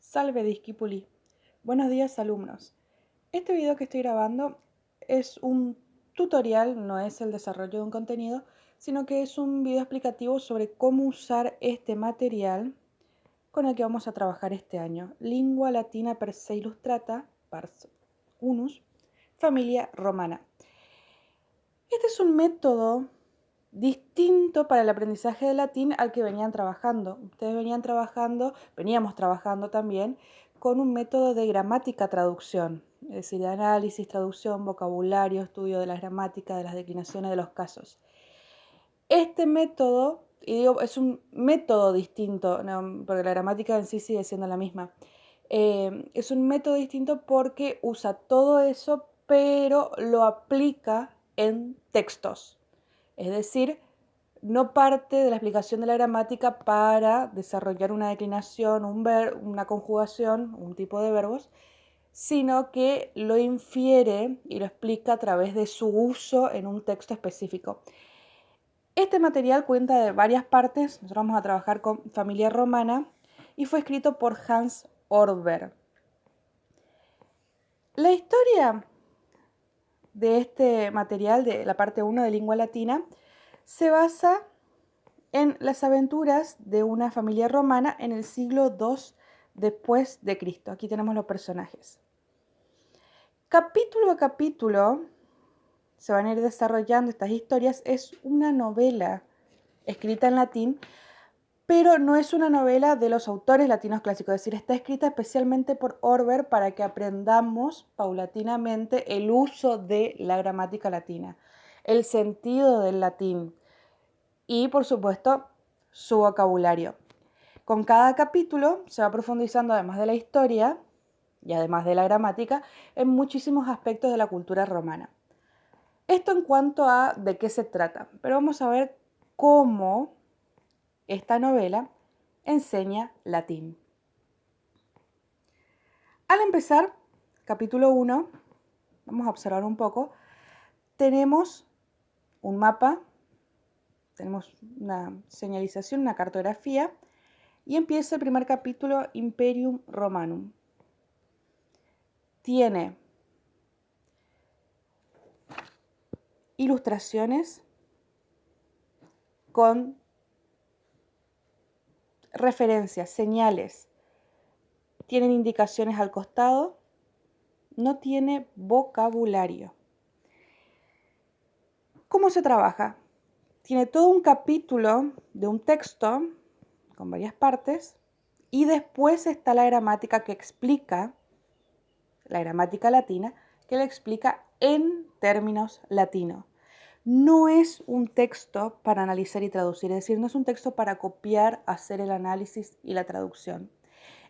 Salve discípuli. Buenos días alumnos. Este video que estoy grabando es un tutorial, no es el desarrollo de un contenido, sino que es un video explicativo sobre cómo usar este material con el que vamos a trabajar este año. Lingua Latina per se illustrata, pars unus, familia romana. Este es un método distinto para el aprendizaje de latín al que venían trabajando. Ustedes veníamos trabajando también con un método de gramática-traducción, es decir, de análisis, traducción, vocabulario, estudio de la gramática, de las declinaciones de los casos. Este método, y digo, es un método distinto, ¿no? Porque la gramática en sí sigue siendo la misma. Es un método distinto porque usa todo eso, pero lo aplica en textos. Es decir, no parte de la explicación de la gramática para desarrollar una declinación, una conjugación, un tipo de verbos, sino que lo infiere y lo explica a través de su uso en un texto específico. Este material cuenta de varias partes. Nosotros vamos a trabajar con familia romana y fue escrito por Hans Orber. La historia de este material, de la parte 1 de lengua latina, se basa en las aventuras de una familia romana en el siglo II después de Cristo. Aquí tenemos los personajes. Capítulo a capítulo se van a ir desarrollando estas historias. Es una novela escrita en latín, pero no es una novela de los autores latinos clásicos, es decir, está escrita especialmente por Orber para que aprendamos paulatinamente el uso de la gramática latina, el sentido del latín y, por supuesto, su vocabulario. Con cada capítulo se va profundizando, además de la historia y además de la gramática, en muchísimos aspectos de la cultura romana. Esto en cuanto a de qué se trata, pero vamos a ver cómo esta novela enseña latín. Al empezar, capítulo 1, vamos a observar un poco, tenemos un mapa, tenemos una señalización, una cartografía, y empieza el primer capítulo, Imperium Romanum. Tiene ilustraciones con referencias, señales. Tienen indicaciones al costado. No tiene vocabulario. ¿Cómo se trabaja? Tiene todo un capítulo de un texto con varias partes y después está la gramática que explica, la gramática latina, que la explica en términos latinos. No es un texto para analizar y traducir, es decir, no es un texto para copiar, hacer el análisis y la traducción.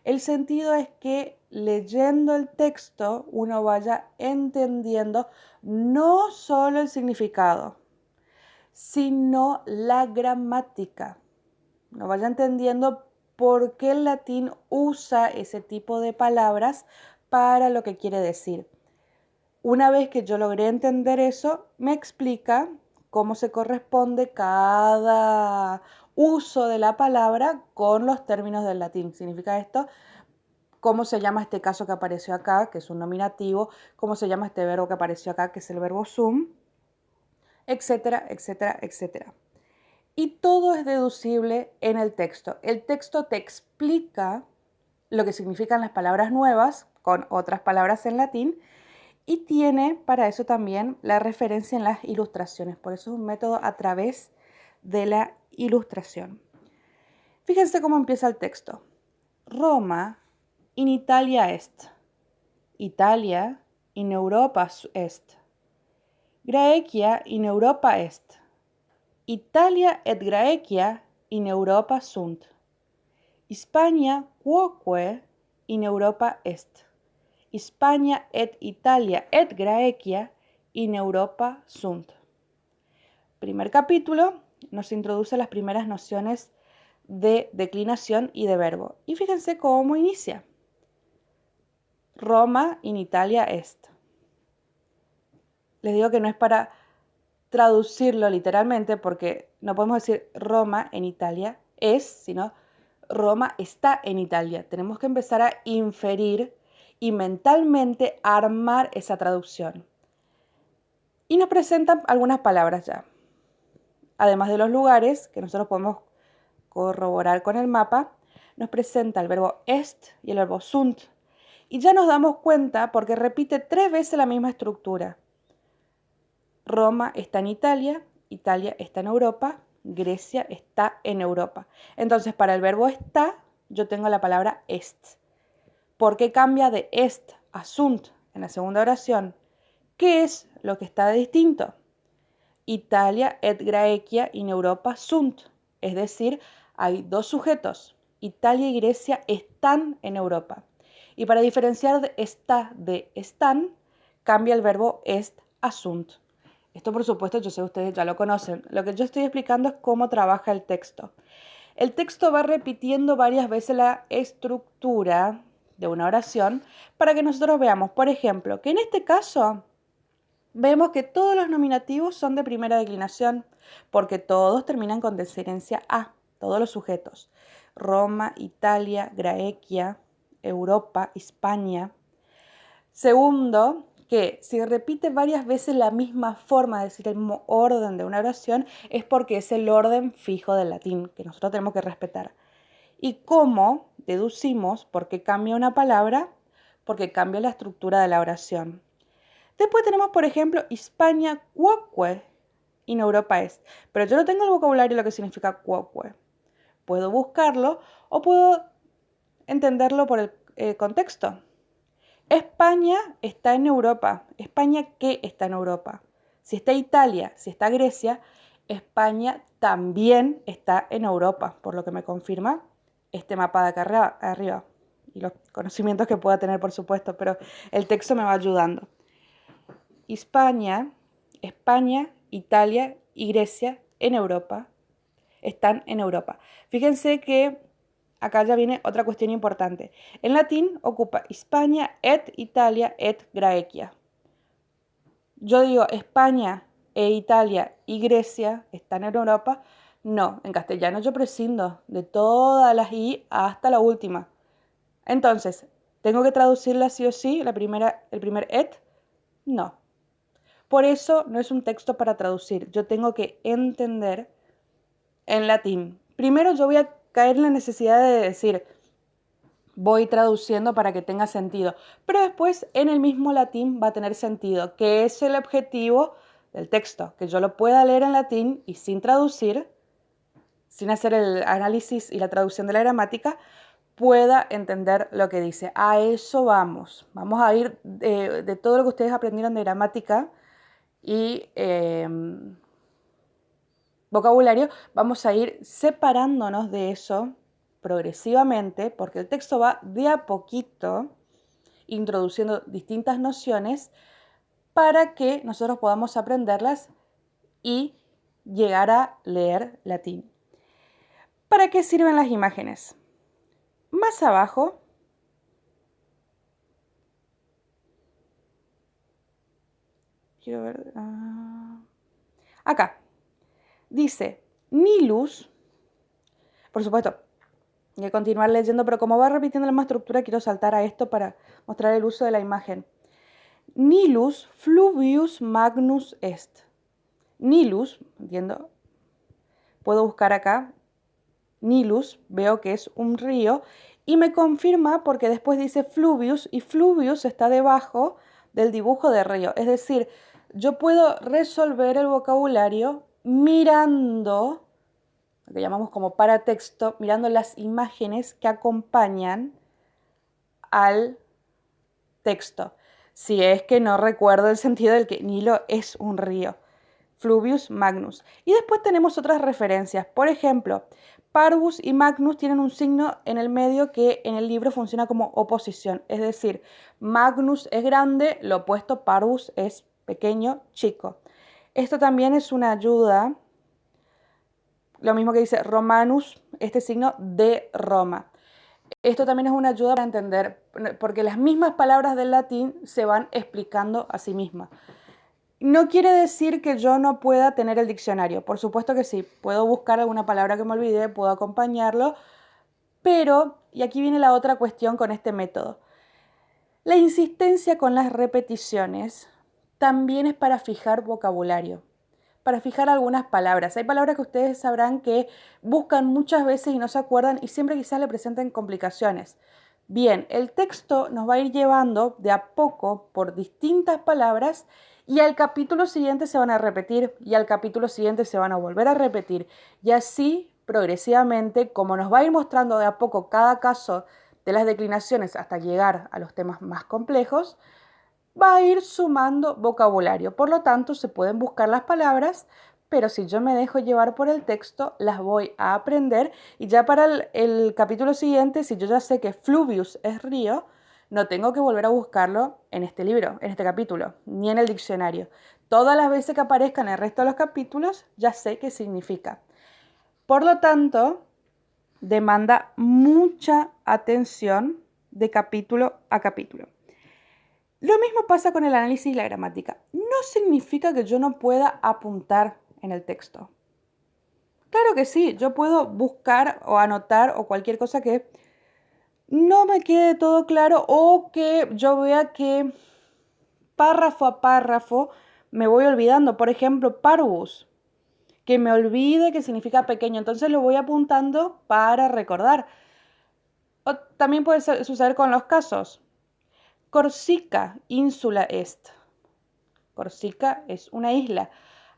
El sentido es que leyendo el texto uno vaya entendiendo no solo el significado, sino la gramática. Uno vaya entendiendo por qué el latín usa ese tipo de palabras para lo que quiere decir. Una vez que yo logré entender eso, me explica cómo se corresponde cada uso de la palabra con los términos del latín. ¿Significa esto? ¿Cómo se llama este caso que apareció acá, que es un nominativo? ¿Cómo se llama este verbo que apareció acá, que es el verbo sum? Etcétera, etcétera, etcétera. Y todo es deducible en el texto. El texto te explica lo que significan las palabras nuevas con otras palabras en latín y tiene para eso también la referencia en las ilustraciones. Por eso es un método a través de la ilustración. Fíjense cómo empieza el texto. Roma in Italia est. Italia in Europa est. Graecia in Europa est. Italia et Graecia in Europa sunt. Hispania quoque in Europa est. Hispania et Italia et Graecia in Europa sunt. Primer capítulo nos introduce las primeras nociones de declinación y de verbo. Y fíjense cómo inicia. Roma in Italia est. Les digo que no es para traducirlo literalmente porque no podemos decir Roma en Italia es, sino Roma está en Italia. Tenemos que empezar a inferir y mentalmente armar esa traducción. Y nos presentan algunas palabras ya. Además de los lugares, que nosotros podemos corroborar con el mapa, nos presenta el verbo est y el verbo sunt. Y ya nos damos cuenta porque repite 3 veces la misma estructura. Roma está en Italia, Italia está en Europa, Grecia está en Europa. Entonces, para el verbo está, yo tengo la palabra est. ¿Por qué cambia de est a sunt en la segunda oración? ¿Qué es lo que está de distinto? Italia et Graecia in Europa sunt. Es decir, hay 2 sujetos. Italia y Grecia están en Europa. Y para diferenciar de está de están, cambia el verbo est a sunt. Esto, por supuesto, yo sé que ustedes ya lo conocen. Lo que yo estoy explicando es cómo trabaja el texto. El texto va repitiendo varias veces la estructura de una oración para que nosotros veamos, por ejemplo, que en este caso vemos que todos los nominativos son de primera declinación porque todos terminan con deferencia a, todos los sujetos. Roma, Italia, Graecia, Europa, España. Segundo, que si repite varias veces la misma forma, es decir, el mismo orden de una oración, es porque es el orden fijo del latín, que nosotros tenemos que respetar. ¿Y cómo deducimos por qué cambia una palabra? Porque cambia la estructura de la oración. Después tenemos, por ejemplo, Hispania quoque in Europa est. Pero yo no tengo el vocabulario de lo que significa quoque. Puedo buscarlo o puedo entenderlo por el contexto. España está en Europa. ¿España qué está en Europa? Si está Italia, si está Grecia, España también está en Europa, por lo que me confirma este mapa de acá arriba. Y los conocimientos que pueda tener, por supuesto, pero el texto me va ayudando. España, Italia y Grecia en Europa están en Europa. Fíjense que acá ya viene otra cuestión importante. En latín ocupa Hispania et Italia et Graecia. Yo digo España e Italia y Grecia están en Europa. No, en castellano yo prescindo de todas las i hasta la última. Entonces, ¿tengo que traducirla sí o sí, el primer et? No. Por eso no es un texto para traducir. Yo tengo que entender en latín. Primero yo voy a caer en la necesidad de decir, voy traduciendo para que tenga sentido. Pero después en el mismo latín va a tener sentido, que es el objetivo del texto, que yo lo pueda leer en latín y sin traducir, sin hacer el análisis y la traducción de la gramática, pueda entender lo que dice. A eso vamos. Vamos a ir de todo lo que ustedes aprendieron de gramática y vocabulario, vamos a ir separándonos de eso progresivamente, porque el texto va de a poquito introduciendo distintas nociones para que nosotros podamos aprenderlas y llegar a leer latín. ¿Para qué sirven las imágenes? Más abajo quiero ver acá dice Nilus. Por supuesto, hay que continuar leyendo, pero como va repitiendo la misma estructura, quiero saltar a esto para mostrar el uso de la imagen. Nilus fluvius magnus est. Nilus, entiendo, puedo buscar acá, Nilus, veo que es un río, y me confirma porque después dice fluvius, y fluvius está debajo del dibujo de río. Es decir, yo puedo resolver el vocabulario mirando, lo que llamamos como paratexto, mirando las imágenes que acompañan al texto. Si es que no recuerdo el sentido del que Nilo es un río. Fluvius magnus. Y después tenemos otras referencias. Por ejemplo, parvus y magnus tienen un signo en el medio que en el libro funciona como oposición. Es decir, magnus es grande, lo opuesto parvus es pequeño, chico. Esto también es una ayuda. Lo mismo que dice Romanus, este signo de Roma. Esto también es una ayuda para entender, porque las mismas palabras del latín se van explicando a sí mismas. No quiere decir que yo no pueda tener el diccionario. Por supuesto que sí. Puedo buscar alguna palabra que me olvidé, puedo acompañarlo, Pero, y aquí viene la otra cuestión con este método, la insistencia con las repeticiones también es para fijar vocabulario, para fijar algunas palabras. Hay palabras que ustedes sabrán que buscan muchas veces y no se acuerdan y siempre quizás le presenten complicaciones. Bien, el texto nos va a ir llevando de a poco por distintas palabras y al capítulo siguiente se van a repetir y al capítulo siguiente se van a volver a repetir. Y así progresivamente, como nos va a ir mostrando de a poco cada caso de las declinaciones hasta llegar a los temas más complejos, va a ir sumando vocabulario. Por lo tanto, se pueden buscar las palabras, pero si yo me dejo llevar por el texto, las voy a aprender y ya para el capítulo siguiente, si yo ya sé que fluvius es río, no tengo que volver a buscarlo en este libro, en este capítulo, ni en el diccionario. Todas las veces que aparezca en el resto de los capítulos, ya sé qué significa. Por lo tanto, demanda mucha atención de capítulo a capítulo. Lo mismo pasa con el análisis y la gramática. No significa que yo no pueda apuntar en el texto. Claro que sí, yo puedo buscar o anotar o cualquier cosa que no me quede todo claro o que yo vea que párrafo a párrafo me voy olvidando. Por ejemplo, parvus, que me olvide que significa pequeño. Entonces lo voy apuntando para recordar. O también puede suceder con los casos. Corsica, insula est. Corsica es una isla.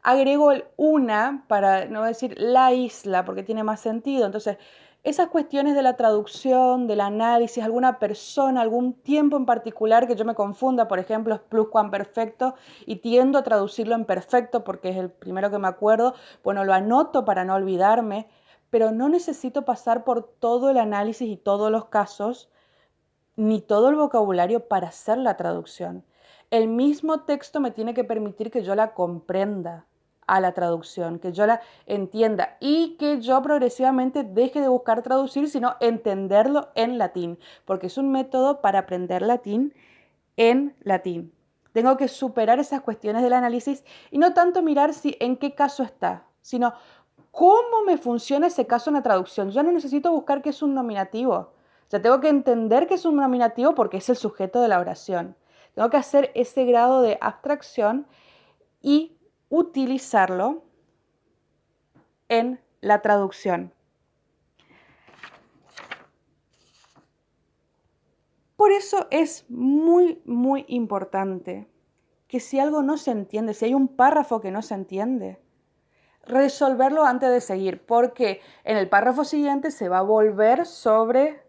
Agrego el una para no decir la isla porque tiene más sentido. Entonces, esas cuestiones de la traducción, del análisis, alguna persona, algún tiempo en particular que yo me confunda, por ejemplo, es pluscuamperfecto y tiendo a traducirlo en perfecto porque es el primero que me acuerdo, bueno, lo anoto para no olvidarme, pero no necesito pasar por todo el análisis y todos los casos ni todo el vocabulario para hacer la traducción. El mismo texto me tiene que permitir que yo la comprenda a la traducción, que yo la entienda y que yo progresivamente deje de buscar traducir, sino entenderlo en latín, porque es un método para aprender latín en latín. Tengo que superar esas cuestiones del análisis y no tanto mirar si en qué caso está, sino cómo me funciona ese caso en la traducción. Yo no necesito buscar qué es un nominativo. O sea, tengo que entender que es un nominativo porque es el sujeto de la oración. Tengo que hacer ese grado de abstracción y utilizarlo en la traducción. Por eso es muy, muy importante que si algo no se entiende, si hay un párrafo que no se entiende, resolverlo antes de seguir, porque en el párrafo siguiente se va a volver sobre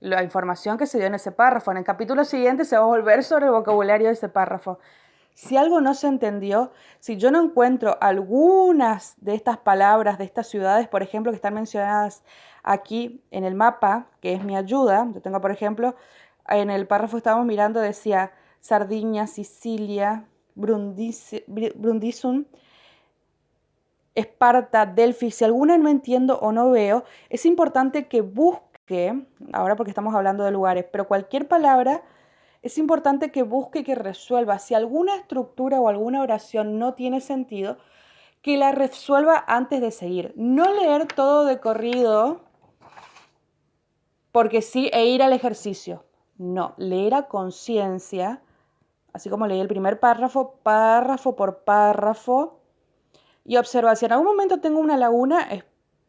la información que se dio en ese párrafo. En el capítulo siguiente se va a volver sobre el vocabulario de ese párrafo. Si algo no se entendió, si yo no encuentro algunas de estas palabras, de estas ciudades, por ejemplo, que están mencionadas aquí en el mapa, que es mi ayuda, yo tengo, por ejemplo, en el párrafo estábamos mirando, decía Sardinia, Sicilia, Brundisum, Esparta, Delphi. Si alguna no entiendo o no veo, es importante que busque, ahora porque estamos hablando de lugares, pero cualquier palabra, es importante que busque y que resuelva. Si alguna estructura o alguna oración no tiene sentido, que la resuelva antes de seguir. No leer todo de corrido, porque sí, e ir al ejercicio. No, leer a conciencia, así como leí el primer párrafo, párrafo por párrafo, y observa, si en algún momento tengo una laguna,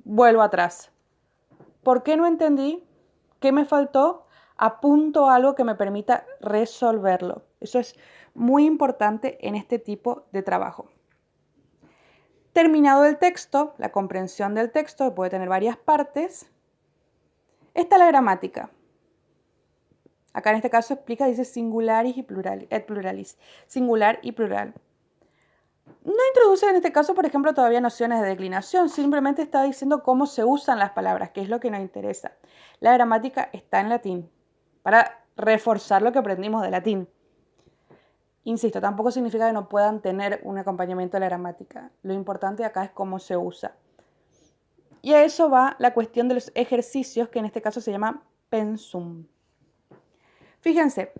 vuelvo atrás. ¿Por qué no entendí? ¿Qué me faltó? Apunto algo que me permita resolverlo. Eso es muy importante en este tipo de trabajo. Terminado el texto, la comprensión del texto, que puede tener varias partes, está la gramática. Acá en este caso explica, dice singularis y pluralis, singular y plural. No introduce en este caso, por ejemplo, todavía nociones de declinación, simplemente está diciendo cómo se usan las palabras, que es lo que nos interesa. La gramática está en latín, para reforzar lo que aprendimos de latín. Insisto, tampoco significa que no puedan tener un acompañamiento de la gramática. Lo importante acá es cómo se usa. Y a eso va la cuestión de los ejercicios, que en este caso se llama pensum. Fíjense,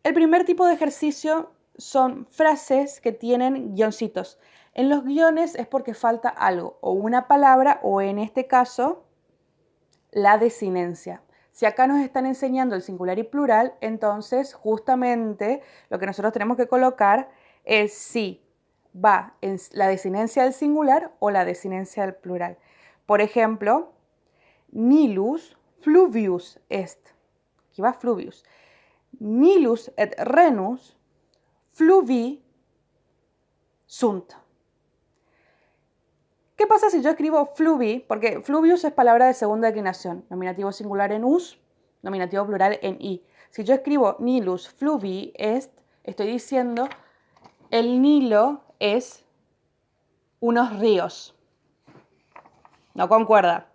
el primer tipo de ejercicio son frases que tienen guioncitos. En los guiones es porque falta algo, o una palabra, o en este caso, la desinencia. Si acá nos están enseñando el singular y plural, entonces justamente lo que nosotros tenemos que colocar es si va en la desinencia del singular o la desinencia del plural. Por ejemplo, Nilus fluvius est. Aquí va fluvius. Nilus et renus fluvi sunt. ¿Qué pasa si yo escribo fluvi? Porque fluvius es palabra de segunda declinación. Nominativo singular en us, nominativo plural en i. Si yo escribo Nilus fluvi est, estoy diciendo el Nilo es unos ríos. No concuerda.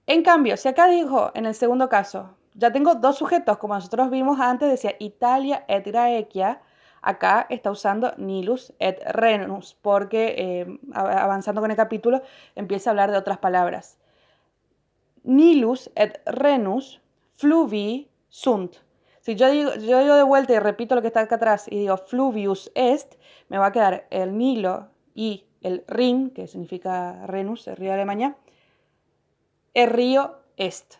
En cambio, si acá dijo en el segundo caso, ya tengo dos sujetos, como nosotros vimos antes, decía Italia et Graecia. Acá está usando Nilus et Renus, porque avanzando con el capítulo empieza a hablar de otras palabras. Nilus et Renus fluvi sunt. Si yo digo de vuelta y repito lo que está acá atrás y digo fluvius est, me va a quedar el Nilo y el Rin, que significa Renus, el río de Alemania, el río est.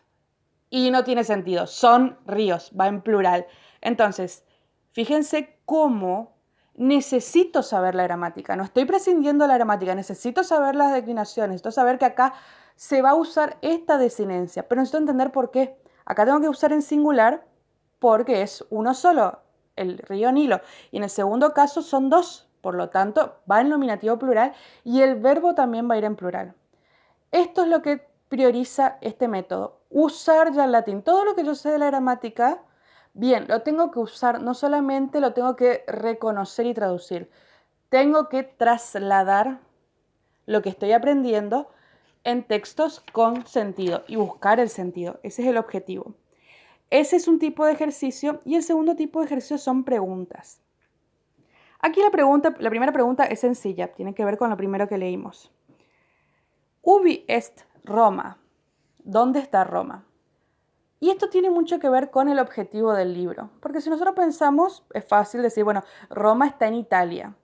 Y no tiene sentido, son ríos, va en plural. Entonces, fíjense cómo necesito saber la gramática. No estoy prescindiendo de la gramática, necesito saber las declinaciones, necesito saber que acá se va a usar esta desinencia, pero necesito entender por qué. Acá tengo que usar en singular porque es uno solo, el río Nilo. Y en el segundo caso son dos, por lo tanto va en nominativo plural y el verbo también va a ir en plural. Esto es lo que prioriza este método. Usar ya el latín. Todo lo que yo sé de la gramática, bien, lo tengo que usar, no solamente lo tengo que reconocer y traducir. Tengo que trasladar lo que estoy aprendiendo en textos con sentido y buscar el sentido. Ese es el objetivo. Ese es un tipo de ejercicio y el segundo tipo de ejercicio son preguntas. Aquí la primera pregunta es sencilla, tiene que ver con lo primero que leímos. Ubi est Roma? ¿Dónde está Roma? Y esto tiene mucho que ver con el objetivo del libro, porque si nosotros pensamos, es fácil decir, bueno, Roma está en Italia.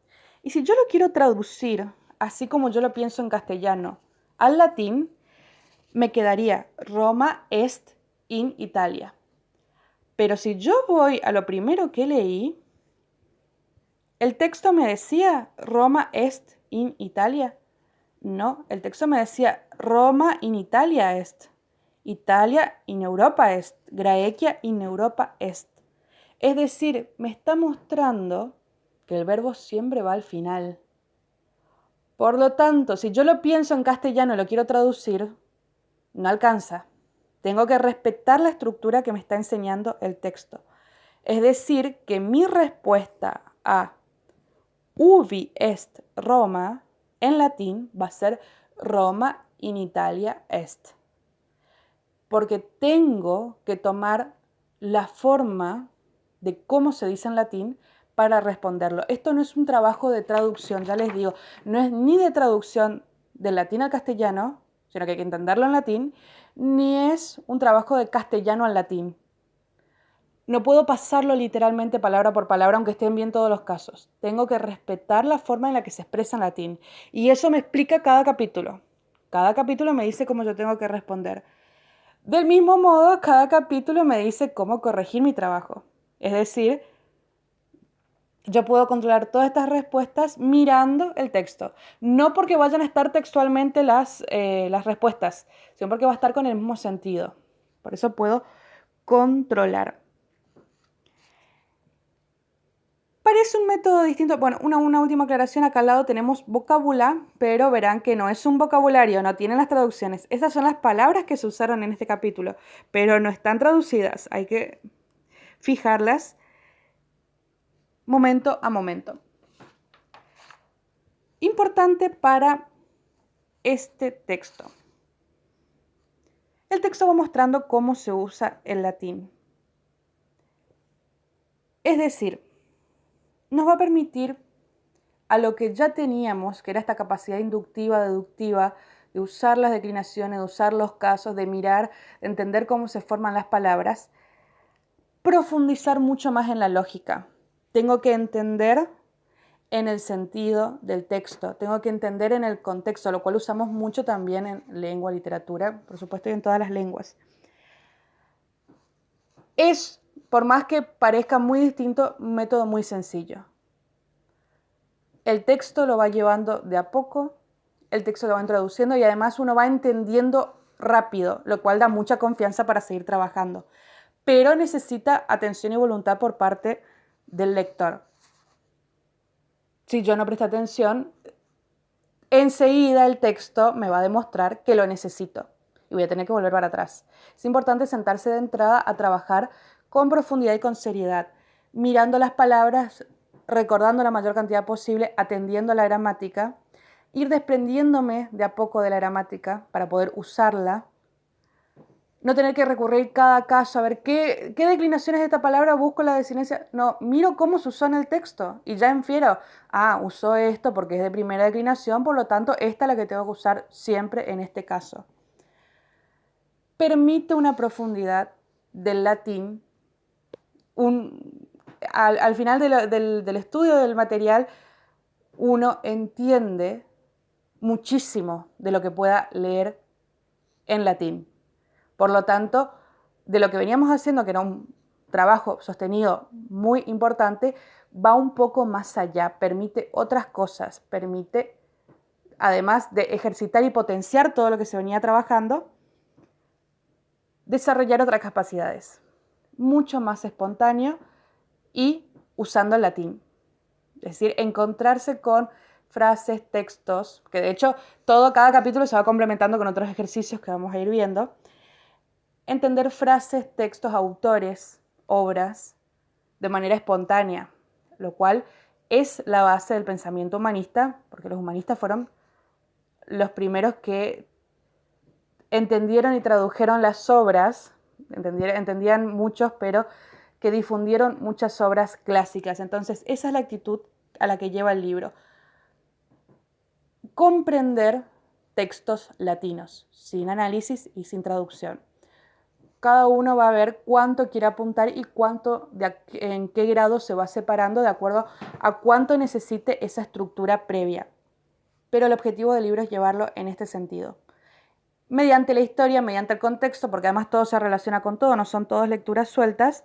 Y si yo lo quiero traducir, así como yo lo pienso en castellano, al latín, me quedaría Roma est in Italia. Pero si yo voy a lo primero que leí, el texto me decía Roma est in Italia. No, el texto me decía Roma in Italia est. Italia in Europa est. Graecia in Europa est. Es decir, me está mostrando que el verbo siempre va al final. Por lo tanto, si yo lo pienso en castellano y lo quiero traducir, no alcanza. Tengo que respetar la estructura que me está enseñando el texto. Es decir, que mi respuesta a ubi est Roma en latín va a ser Roma in Italia est. Porque tengo que tomar la forma de cómo se dice en latín para responderlo. Esto no es un trabajo de traducción, ya les digo, no es ni de traducción del latín al castellano, sino que hay que entenderlo en latín, ni es un trabajo de castellano al latín. No puedo pasarlo literalmente palabra por palabra, aunque estén bien todos los casos. Tengo que respetar la forma en la que se expresa en latín. Y eso me explica cada capítulo. Cada capítulo me dice cómo yo tengo que responder. Del mismo modo, cada capítulo me dice cómo corregir mi trabajo. Es decir, yo puedo controlar todas estas respuestas mirando el texto. No porque vayan a estar textualmente las respuestas, sino porque va a estar con el mismo sentido. Por eso puedo controlar. Parece un método distinto. Bueno, una última aclaración. Acá al lado tenemos vocabulario, pero verán que no es un vocabulario, no tienen las traducciones. Esas son las palabras que se usaron en este capítulo, pero no están traducidas. Hay que fijarlas momento a momento. Importante para este texto. El texto va mostrando cómo se usa el latín. Es decir, nos va a permitir a lo que ya teníamos, que era esta capacidad inductiva, deductiva, de usar las declinaciones, de usar los casos, de mirar, de entender cómo se forman las palabras, profundizar mucho más en la lógica. Tengo que entender en el sentido del texto, tengo que entender en el contexto, lo cual usamos mucho también en lengua, literatura, por supuesto, y en todas las lenguas. Es, por más que parezca muy distinto, un método muy sencillo. El texto lo va llevando de a poco, el texto lo va introduciendo y además uno va entendiendo rápido, lo cual da mucha confianza para seguir trabajando. Pero necesita atención y voluntad por parte del lector. Si yo no presto atención, enseguida el texto me va a demostrar que lo necesito y voy a tener que volver para atrás. Es importante sentarse de entrada a trabajar con profundidad y con seriedad, mirando las palabras, recordando la mayor cantidad posible, atendiendo la gramática, ir desprendiéndome de a poco de la gramática para poder usarla, no tener que recurrir cada caso a ver qué declinaciones de esta palabra busco la desinencia. No, miro cómo se usó en el texto y ya infiero, usó esto porque es de primera declinación, por lo tanto, esta es la que tengo que usar siempre en este caso. Permite una profundidad del latín. Al final del estudio del material, uno entiende muchísimo de lo que pueda leer en latín. Por lo tanto, de lo que veníamos haciendo, que era un trabajo sostenido muy importante, va un poco más allá, permite otras cosas, permite, además de ejercitar y potenciar todo lo que se venía trabajando, desarrollar otras capacidades, mucho más espontáneo y usando el latín. Es decir, encontrarse con frases, textos, que de hecho cada capítulo se va complementando con otros ejercicios que vamos a ir viendo. Entender frases, textos, autores, obras de manera espontánea, lo cual es la base del pensamiento humanista, porque los humanistas fueron los primeros que entendieron y tradujeron las obras, entendían muchos, pero que difundieron muchas obras clásicas. Entonces, esa es la actitud a la que lleva el libro. Comprender textos latinos, sin análisis y sin traducción. Cada uno va a ver cuánto quiere apuntar y en qué grado se va separando de acuerdo a cuánto necesite esa estructura previa. Pero el objetivo del libro es llevarlo en este sentido. Mediante la historia, mediante el contexto, porque además todo se relaciona con todo, no son todas lecturas sueltas,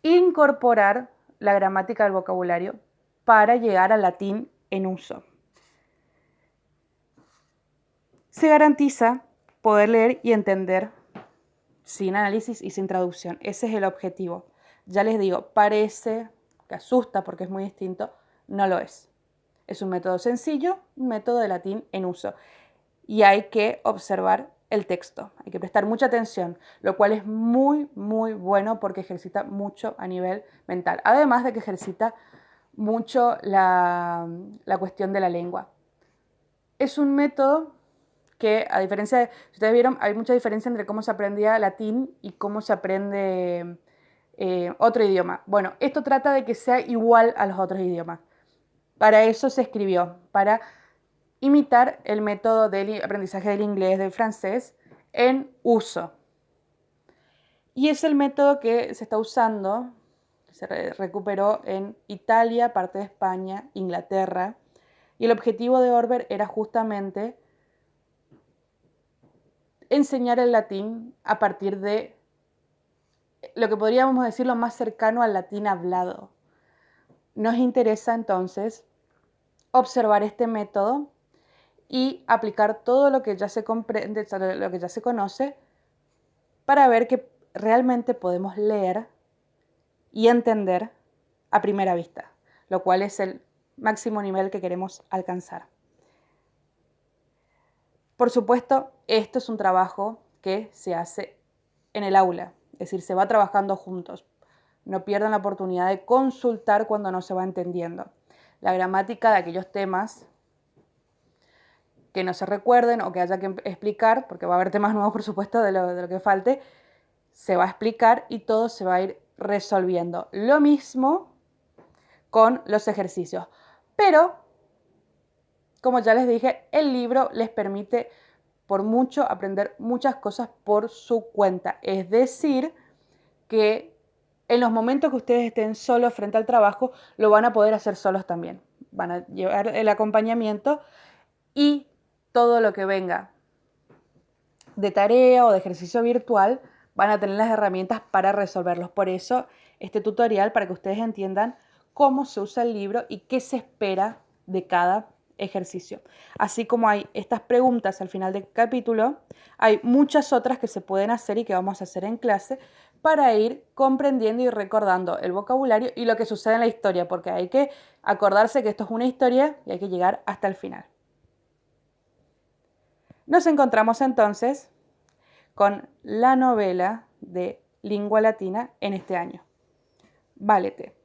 incorporar la gramática del vocabulario para llegar al latín en uso. Se garantiza poder leer y entender sin análisis y sin traducción. Ese es el objetivo. Ya les digo, parece que asusta porque es muy distinto, no lo es. Es un método sencillo, un método de latín en uso. Y hay que observar el texto, hay que prestar mucha atención, lo cual es muy, muy bueno porque ejercita mucho a nivel mental. Además de que ejercita mucho la cuestión de la lengua. Es un método que, a diferencia de, si ustedes vieron, hay mucha diferencia entre cómo se aprendía latín y cómo se aprende otro idioma. Bueno, esto trata de que sea igual a los otros idiomas. Para eso se escribió, para imitar el método del aprendizaje del inglés, del francés, en uso. Y es el método que se está usando, se recuperó en Italia, parte de España, Inglaterra. Y el objetivo de Orber era justamente enseñar el latín a partir de lo que podríamos decir lo más cercano al latín hablado. Nos interesa entonces observar este método y aplicar todo lo que ya se comprende, lo que ya se conoce, para ver que realmente podemos leer y entender a primera vista, lo cual es el máximo nivel que queremos alcanzar. Por supuesto, esto es un trabajo que se hace en el aula, es decir, se va trabajando juntos. No pierdan la oportunidad de consultar cuando no se va entendiendo. La gramática de aquellos temas que no se recuerden o que haya que explicar, porque va a haber temas nuevos, por supuesto, de lo que falte, se va a explicar y todo se va a ir resolviendo. Lo mismo con los ejercicios. Pero, como ya les dije, el libro les permite por mucho aprender muchas cosas por su cuenta. Es decir, que En los momentos que ustedes estén solos frente al trabajo, lo van a poder hacer solos también. Van a llevar el acompañamiento y todo lo que venga de tarea o de ejercicio virtual, van a tener las herramientas para resolverlos. Por eso, este tutorial, para que ustedes entiendan cómo se usa el libro y qué se espera de cada ejercicio. Así como hay estas preguntas al final del capítulo, hay muchas otras que se pueden hacer y que vamos a hacer en clase para ir comprendiendo y recordando el vocabulario y lo que sucede en la historia, porque hay que acordarse que esto es una historia y hay que llegar hasta el final. Nos encontramos entonces con la novela de lengua latina en este año. Válete.